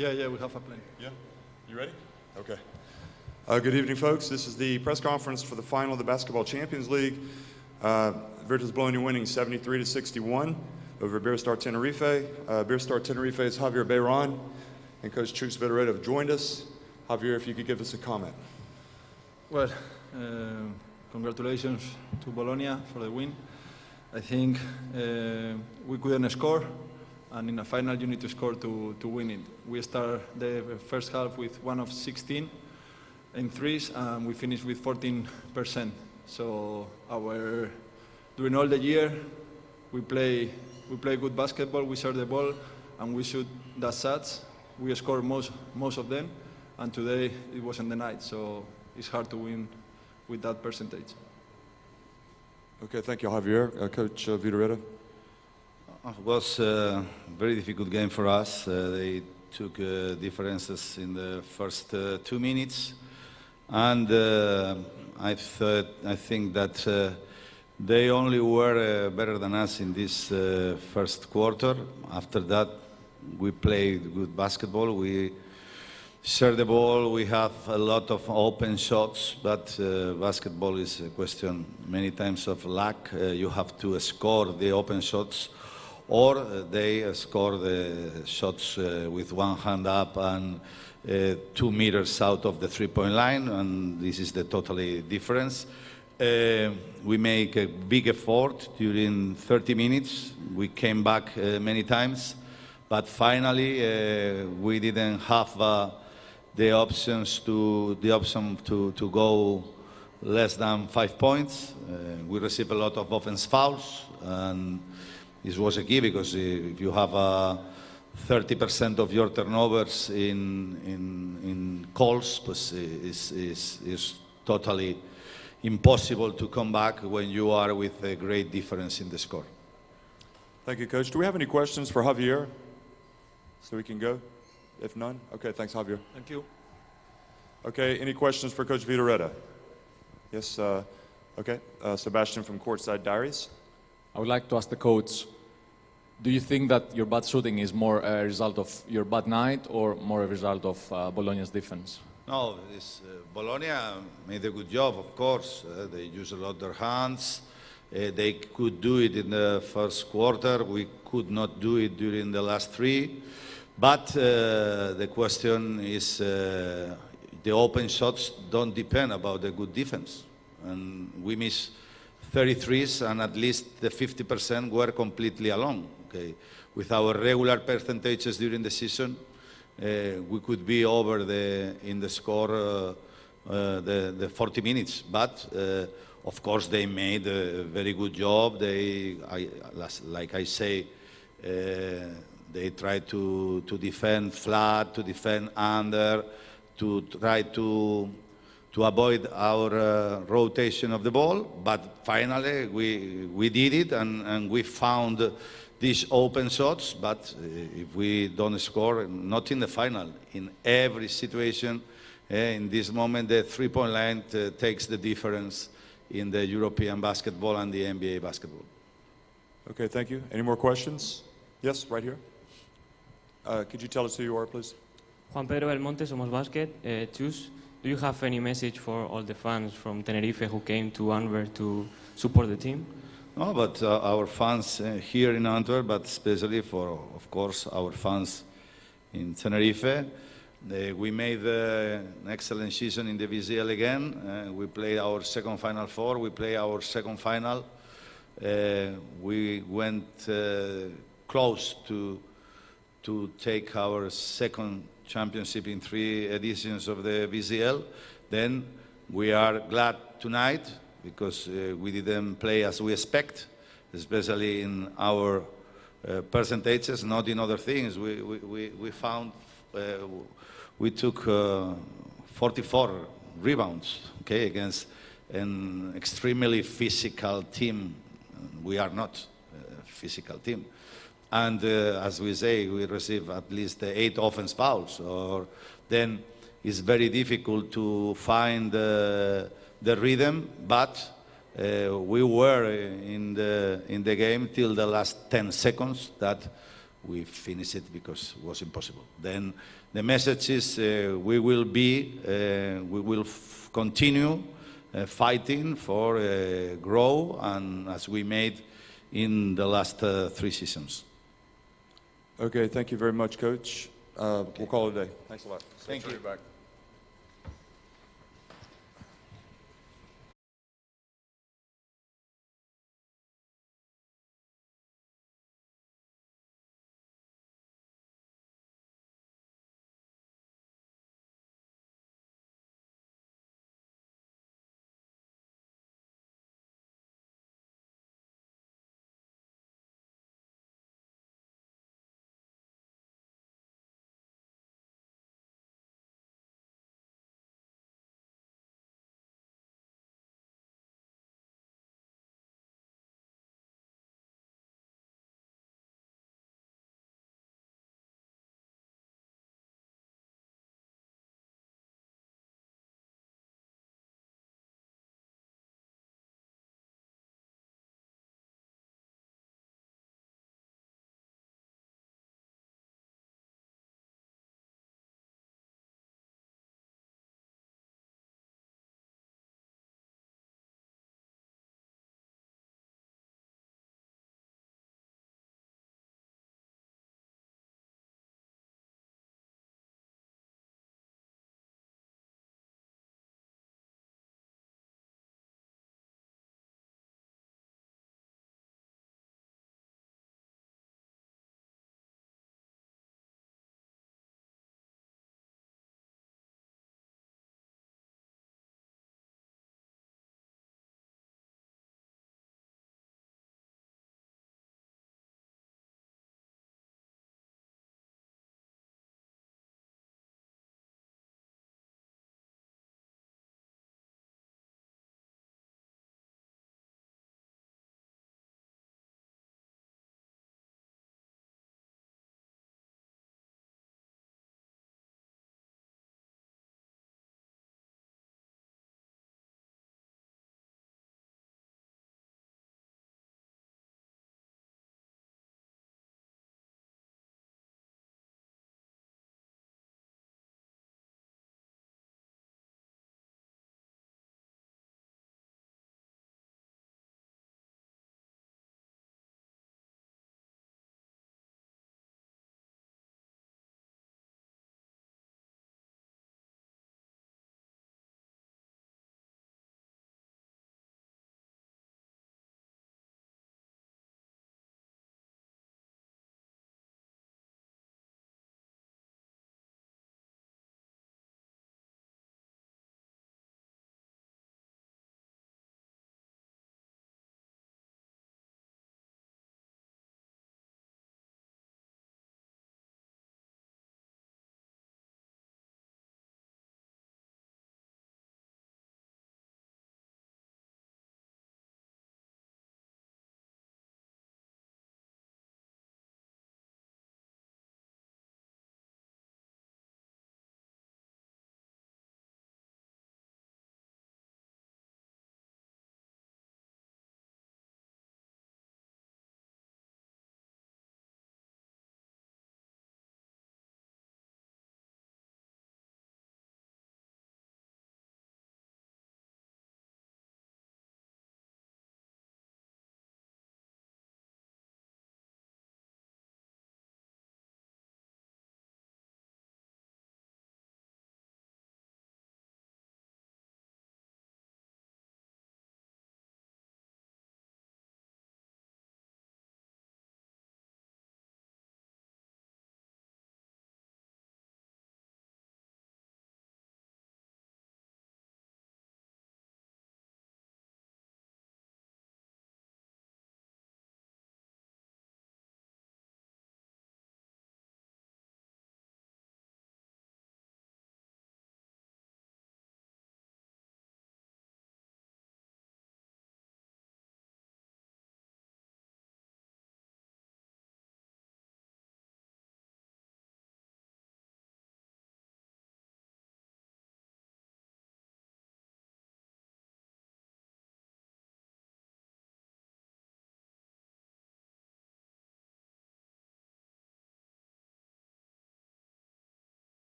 Yeah, we have a plan. Yeah? You ready? Okay. Good evening, folks. This is the press conference for the final of the Basketball Champions League. Virtus Bologna winning 73-61 over Iberostar Tenerife. Iberostar Tenerife's Javier Beiran and Coach Chus Vidaureta have joined us. Javier, if you could give us a comment. Well, congratulations to Bologna for the win. I think we couldn't score, and in a final you need to score to win it. We start the first half with 1 of 16 in threes, and we finished with 14%. So during all the year, we play good basketball. We serve the ball, and we shoot the shots. We score most of them, and today it wasn't the night. So it's hard to win with that percentage. Okay, thank you, Javier. Coach Vidaureta. It was a very difficult game for us. They took differences in the first 2 minutes, and I think that they only were better than us in this first quarter. After that, we played good basketball. We share the ball, we have a lot of open shots, but basketball is a question many times of luck. You have to score the open shots, or they score the shots with one hand up and 2 meters out of the three-point line, and this is the totally difference. We make a big effort during 30 minutes. We came back many times, but finally we didn't have the option to go less than 5 points. We received a lot of offense fouls, and this was a key, because if you have 30% of your turnovers in calls, is totally impossible to come back when you are with a great difference in the score. Thank you, Coach. Do we have any questions for Javier so we can go? If none, okay, thanks, Javier. Thank you. Okay, any questions for Coach Vidaureta? Yes, okay. Sebastian from Courtside Diaries. I would like to ask the coach, do you think that your bad shooting is more a result of your bad night or more a result of Bologna's defense? No, Bologna made a good job, of course. They used a lot their hands. They could do it in the first quarter. We could not do it during the last 3. But the question is, the open shots don't depend about the good defense. And we missed 33s, and at least the 50% were completely alone. Okay? With our regular percentages during the season, we could be over in the score the 40 minutes. But of course, they made a very good job. Like I say, they try to defend flat, to defend under, to try to avoid our rotation of the ball. But finally, we did it, and we found these open shots. But if we don't score, not in the final, in every situation, in this moment, the three-point line takes the difference in the European basketball and the NBA basketball. Okay, thank you. Any more questions? Yes, right here. Could you tell us who you are, please? Juan Pedro Belmonte, Somos Basket. Chus, do you have any message for all the fans from Tenerife who came to Antwerp to support the team? No, but our fans here in Antwerp, but especially for, of course, our fans in Tenerife. We made an excellent season in the VCL again. We played our second Final Four. We played our second final. We went close to take our second championship in 3 editions of the VCL. Then we are glad tonight, because we didn't play as we expect, especially in our percentages, not in other things. We found we took 44 rebounds, okay, against an extremely physical team. We are not a physical team. And as we say, we receive at least 8 offense fouls. Or then it's very difficult to find the rhythm, but we were in the game till the last 10 seconds. That we finished it because it was impossible. Then the message is we will continue fighting for grow, and as we made in the last 3 seasons. Okay, thank you very much, Coach. We'll call it a day. Thanks a lot. Thank you. Back.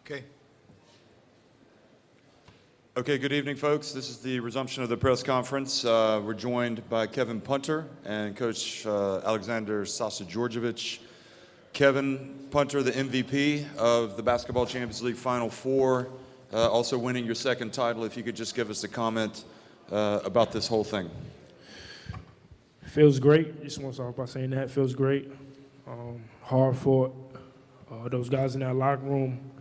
Okay. Okay, good evening, folks. This is the resumption of the press conference. We're joined by Kevin Punter and Coach Alexander Sasa-Djordjevic. Kevin Punter, the MVP of the Basketball Champions League Final Four, also winning your second title. If you could just give us a comment about this whole thing. Feels great. Just want to start by saying that. Feels great. Hard fought. Those guys in that locker room,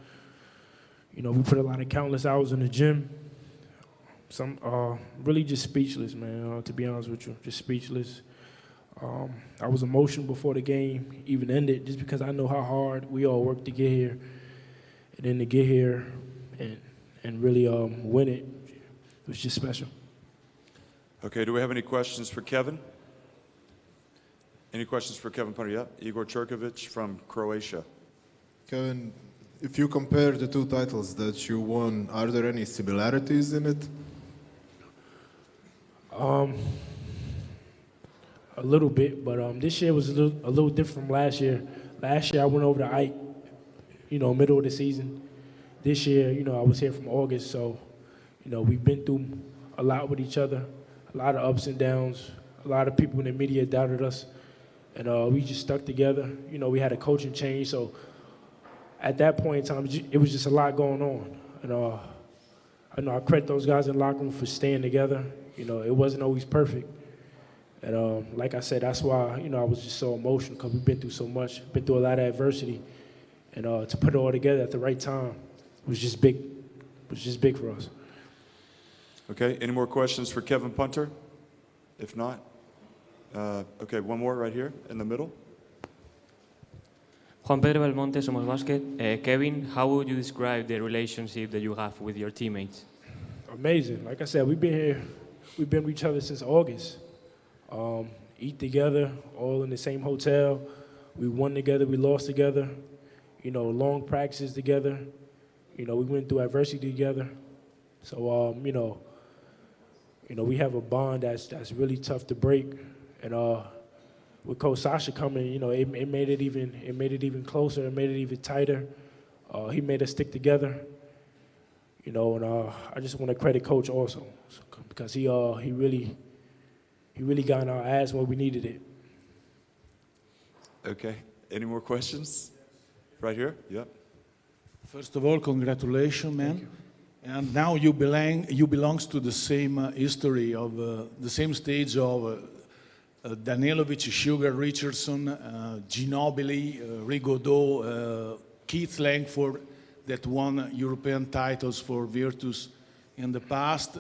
you know, we put a lot of countless hours in the gym. Some really just speechless, man, to be honest with you. Just speechless. I was emotional before the game even ended just because I know how hard we all worked to get here. And then to get here and really win it was just special. Okay, do we have any questions for Kevin? Any questions for Kevin Punter? Yeah, Igor Čurković from Croatia. Kevin, if you compare the two titles that you won, are there any similarities in it? A little bit, but this year was a little different from last year. Last year I went over to Ike, you know, middle of the season. This year, you know, I was here from August, so, you know, we've been through a lot with each other, a lot of ups and downs. A lot of people in the media doubted us, and we just stuck together. You know, we had a coaching change, so at that point in time, it was just a lot going on. And I know I credit those guys in the locker room for staying together. You know, it wasn't always perfect. And like I said, that's why, you know, I was just so emotional because we've been through so much, been through a lot of adversity. And to put it all together at the right time was just big. It was just big for us. Okay, any more questions for Kevin Punter? If not, okay, one more right here in the middle. Juan Pedro Belmonte, Somos Basket. Kevin, how would you describe the relationship that you have with your teammates? Amazing. Like I said, we've been with each other since August. Eat together, all in the same hotel. We won together, we lost together. You know, long practices together. You know, we went through adversity together. So, you know, we have a bond that's really tough to break. And with Coach Sasha coming, you know, it made it even closer. It made it even tighter. He made us stick together. You know, and I just want to credit Coach also because he really got in our ass when we needed it. Okay, any more questions? Right here, yep. First of all, congratulations, man. And now you belongs to the same history of the same stage of Danilovic, Sugar, Richardson, Ginobili, Rigaudot, Keith Langford, that won European titles for Virtus in the past.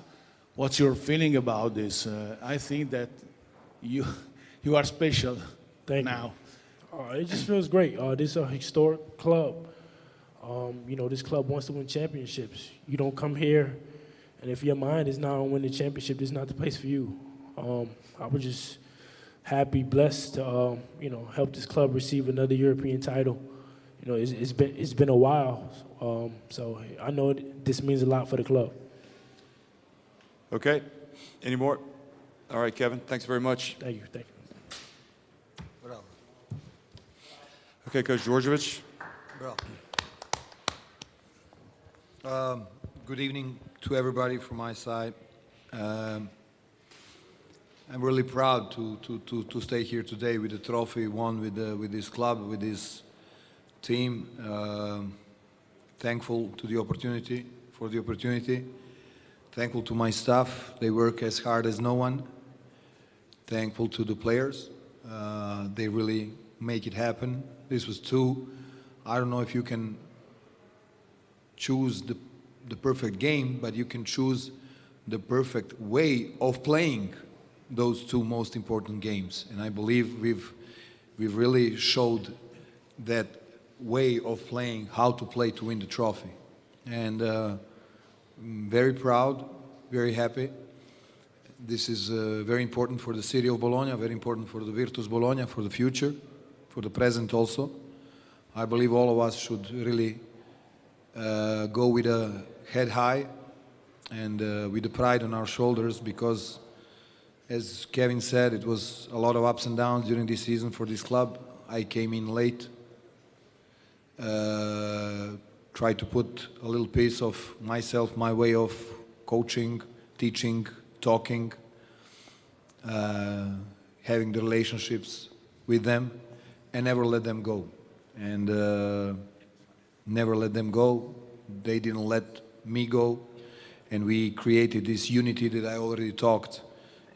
What's your feeling about this? I think that you are special now. It just feels great. This is a historic club. You know, this club wants to win championships. You don't come here, and if your mind is not on winning the championship, this is not the place for you. I was just happy, blessed to, you know, help this club receive another European title. You know, it's been a while, so I know this means a lot for the club. Okay, any more? All right, Kevin, thanks very much. Thank you. Okay, Coach Djordjevic. Good evening to everybody from my side. I'm really proud to stay here today with the trophy won with this club, with this team. Thankful to the opportunity, for the opportunity. Thankful to my staff. They work as hard as no one. Thankful to the players. They really make it happen. This was two. I don't know if you can choose the perfect game, but you can choose the perfect way of playing those two most important games. And I believe we've really showed that way of playing, how to play to win the trophy. And I'm very proud, very happy. This is very important for the city of Bologna, very important for the Virtus Bologna, for the future, for the present also. I believe all of us should really go with a head high and with the pride on our shoulders, because as Kevin said, it was a lot of ups and downs during this season for this club. I came in late. try to put a little piece of myself, my way of coaching, teaching, talking, having the relationships with them, and never let them go. And never let them go. They didn't let me go. And we created this unity that I already talked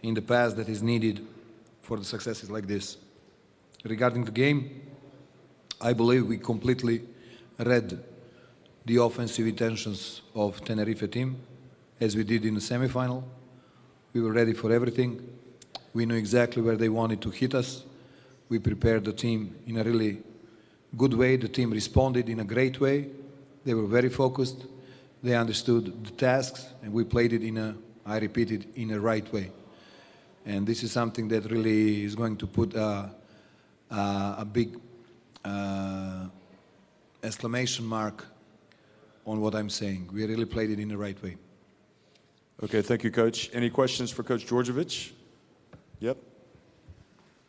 in the past that is needed for the successes like this. Regarding the game, I believe we completely read the offensive intentions of Tenerife team, as we did in the semifinal. We were ready for everything. We knew exactly where they wanted to hit us. We prepared the team in a really good way. The team responded in a great way. They were very focused. They understood the tasks, and we played it I repeat it, in a right way. And this is something that really is going to put a big exclamation mark on what I'm saying. We really played it in the right way. Okay, thank you, Coach. Any questions for Coach Djordjevic? Yep.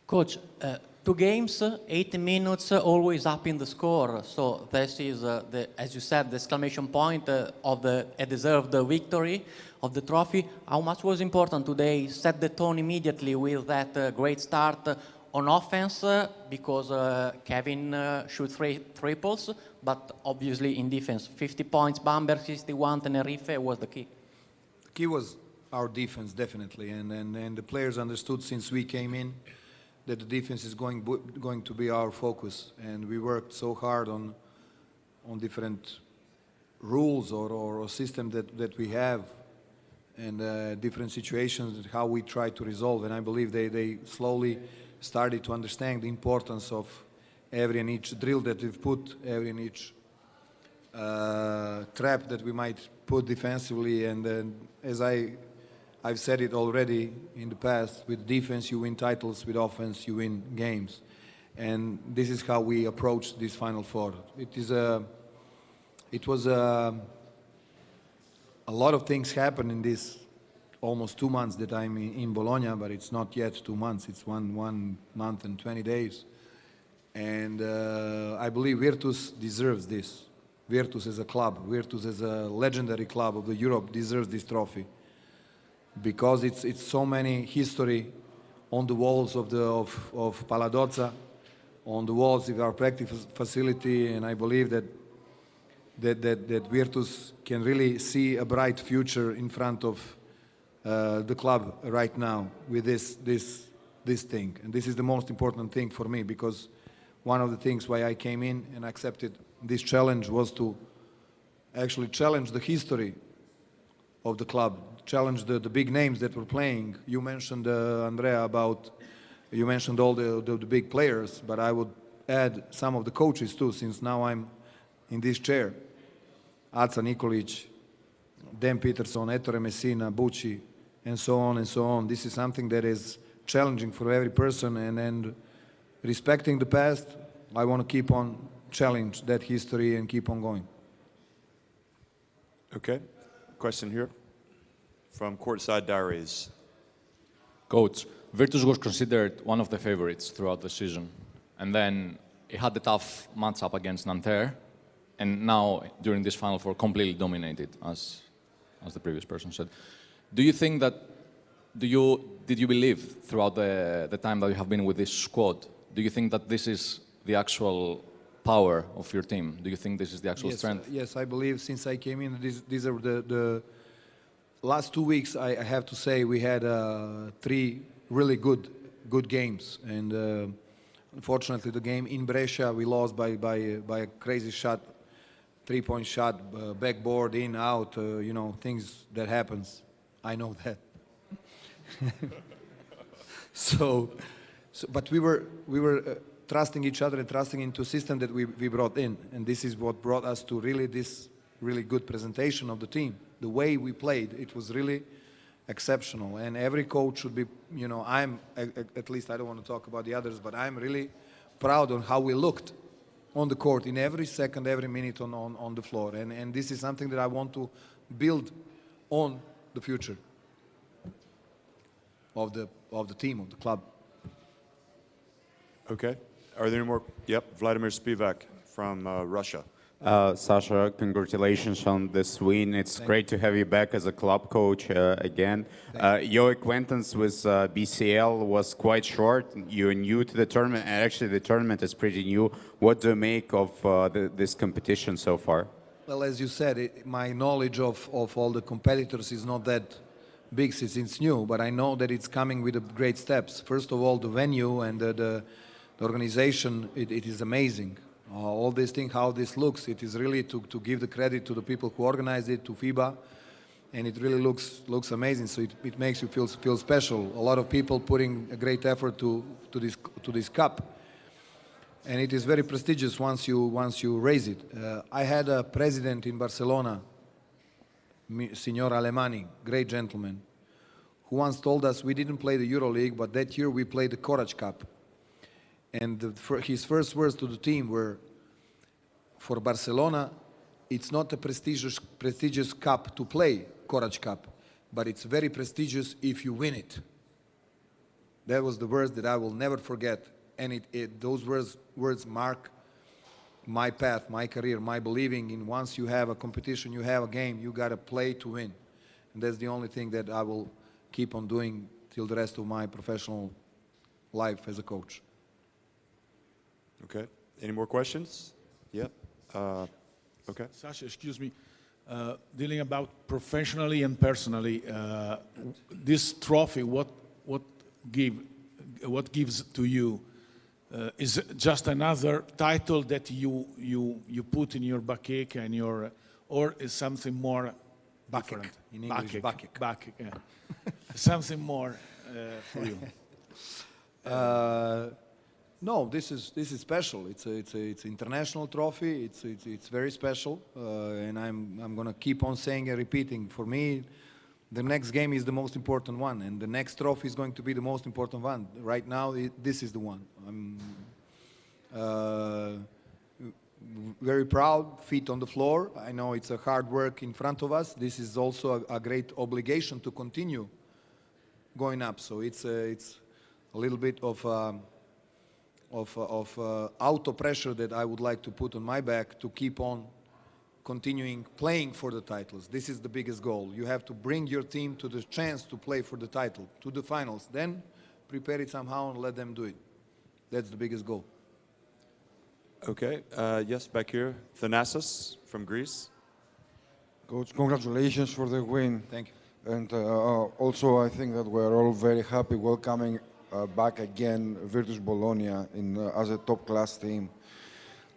Coach, 2 games, 80 minutes, always up in the score. So this is, as you said, the exclamation point of a deserved victory of the trophy. How much was important today? Set the tone immediately with that great start on offense, because Kevin shoot 3 triples, but obviously in defense, 50 points, Bamberg 61, Tenerife was the key. The key was our defense, definitely, and the players understood since we came in that the defense is going to be our focus, and we worked so hard on different rules or system that we have, and different situations and how we try to resolve. And I believe they slowly started to understand the importance of every and each drill that we've put, every and each trap that we might put defensively. And as I've said it already in the past, with defense you win titles, with offense you win games. And this is how we approached this Final Four. It was a lot of things happened in this almost 2 months that I'm in Bologna, but it's not yet 2 months, it's one month and 20 days. And I believe Virtus deserves this. Virtus as a club, Virtus as a legendary club of the Europe deserves this trophy, because it's so many history on the walls of Paladozza, on the walls of our practice facility, and I believe that Virtus can really see a bright future in front of the club right now with this thing. And this is the most important thing for me, because one of the things why I came in and accepted this challenge was to actually challenge the history of the club, challenge the big names that were playing. You mentioned, Andrea, you mentioned all the big players, but I would add some of the coaches too, since now I'm in this chair. Aca Nikolic, Dan Peterson, Ettore Messina, Bucci, and so on and so on. This is something that is challenging for every person, and respecting the past, I want to keep on challenge that history and keep on going. Okay. Question here from Courtside Diaries. Coach, Virtus was considered one of the favorites throughout the season, and then it had the tough matchup against Nanterre, and now during this Final Four completely dominated, as the previous person said. Do you think that, did you believe throughout the time that you have been with this squad, do you think that this is the actual power of your team? Do you think this is the actual strength? Yes, I believe since I came in, these are the last 2 weeks, I have to say we had 3 really good games. And unfortunately, the game in Brescia, we lost by a crazy shot, 3-point shot, backboard, in, out, things that happens. I know that. But we were trusting each other and trusting into a system that we brought in, and this is what brought us to this really good presentation of the team. The way we played, it was really exceptional, and every coach should be, I'm, at least I don't want to talk about the others, but I'm really proud on how we looked on the court in every second, every minute on the floor, and this is something that I want to build on the future of the team, of the club. Okay. Are there any more? Yep. Vladimir Spivak from Russia. Sasha, congratulations on this win. It's great to have you back as a club coach again. Your acquaintance with BCL was quite short. You're new to the tournament, and actually the tournament is pretty new. What do you make of this competition so far? Well, as you said, my knowledge of all the competitors is not that big since it's new, but I know that it's coming with great steps. First of all, the venue and the organization, it is amazing. All these things, how this looks, it is really to give the credit to the people who organized it, to FIBA, and it really looks amazing. So it makes you feel special. A lot of people putting a great effort to this cup, and it is very prestigious once you raise it. I had a president in Barcelona, Signor Alemani, great gentleman, who once told us we didn't play the EuroLeague, but that year we played the Courage Cup. And his first words to the team were, for Barcelona, it's not a prestigious cup to play, Courage Cup, but it's very prestigious if you win it. That was the words that I will never forget. And those words mark my path, my career, my believing in once you have a competition, you have a game, you got to play to win. And that's the only thing that I will keep on doing till the rest of my professional life as a coach. Okay. Any more questions? Yep. Okay. Sasha, excuse me. Dealing about professionally and personally, this trophy, what gives to you? Is it just another title that you put in your bakek and or is something more different? In English, bakek. Bakek, yeah. Something more for you. No, this is special. It's an international trophy. It's very special, and I'm gonna keep on saying and repeating. For me, the next game is the most important one, and the next trophy is going to be the most important one. Right now, this is the one. I'm very proud, feet on the floor. I know it's a hard work in front of us. This is also a great obligation to continue going up. So it's a little bit of auto pressure that I would like to put on my back to keep on continuing playing for the titles. This is the biggest goal. You have to bring your team to the chance to play for the title, to the finals. Then prepare it somehow and let them do it. That's the biggest goal. Okay. Yes, back here. Thanasis from Greece. Coach, congratulations for the win. Thank you. And also, I think that we're all very happy welcoming back again Virtus Bologna as a top-class team.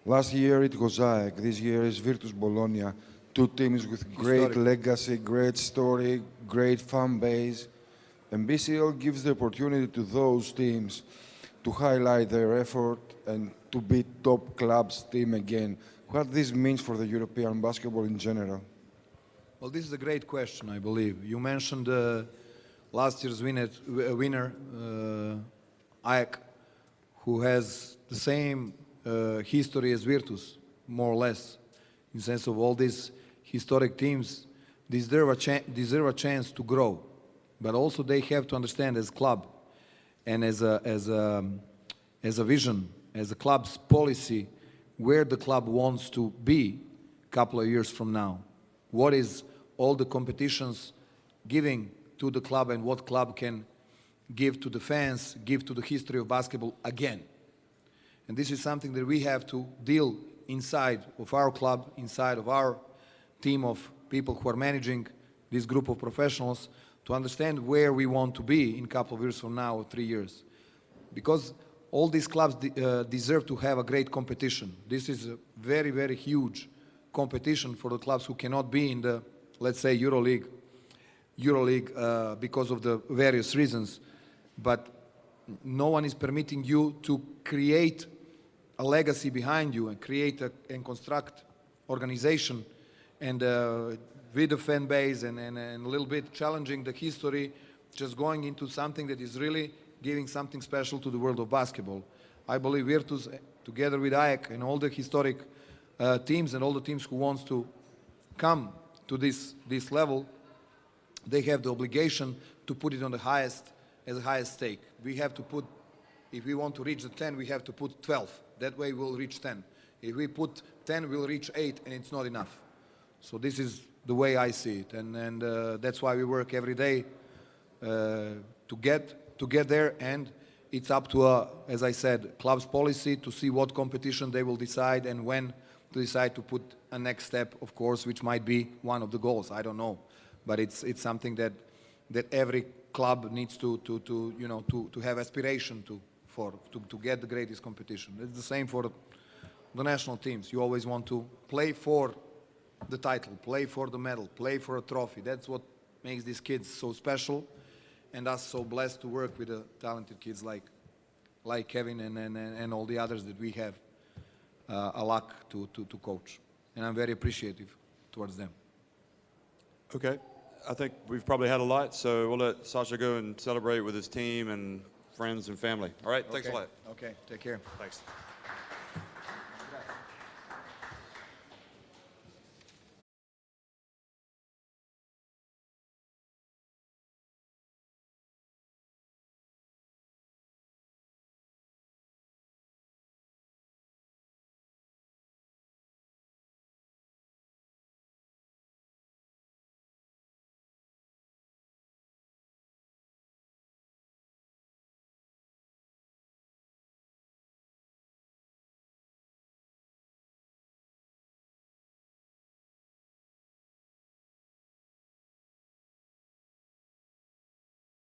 Last year it was AEK, this year is Virtus Bologna. Two teams with great legacy, great story, great fan base. And BCL gives the opportunity to those teams to highlight their effort and to beat top clubs team again. What this means for the European basketball in general? Well, this is a great question, I believe. You mentioned last year's winner, AEK, who has the same history as Virtus, more or less, in the sense of all these historic teams deserve a chance to grow, but also they have to understand as a club and as a vision, as a club's policy, where the club wants to be a couple of years from now. What is all the competitions giving to the club and what club can give to the fans, give to the history of basketball again. And this is something that we have to deal inside of our club, inside of our team of people who are managing this group of professionals to understand where we want to be in a couple of years from now or 3 years. Because all these clubs deserve to have a great competition. This is a very, very huge competition for the clubs who cannot be in the, let's say, EuroLeague because of the various reasons. But no one is permitting you to create a legacy behind you and create and construct organization and with the fan base and a little bit challenging the history, just going into something that is really giving something special to the world of basketball. I believe Virtus, together with AEK and all the historic teams and all the teams who wants to come to this level, they have the obligation to put it on the highest stake. We have to put, if we want to reach the 10, we have to put 12. That way we'll reach 10. If we put 10, we'll reach 8, and it's not enough. So this is the way I see it, and that's why we work every day to get there, and it's up to, as I said, club's policy to see what competition they will decide and when to decide to put a next step, of course, which might be one of the goals. I don't know, but it's something that every club needs to have aspiration to get the greatest competition. It's the same for the national teams. You always want to play for the title, play for the medal, play for a trophy. That's what makes these kids so special, and us so blessed to work with the talented kids like Kevin and all the others that we have a luck to coach. And I'm very appreciative towards them. Okay, I think we've probably had a lot, so we'll let Sasha go and celebrate with his team and friends and family. All right, thanks a lot. Okay, take care. Thanks.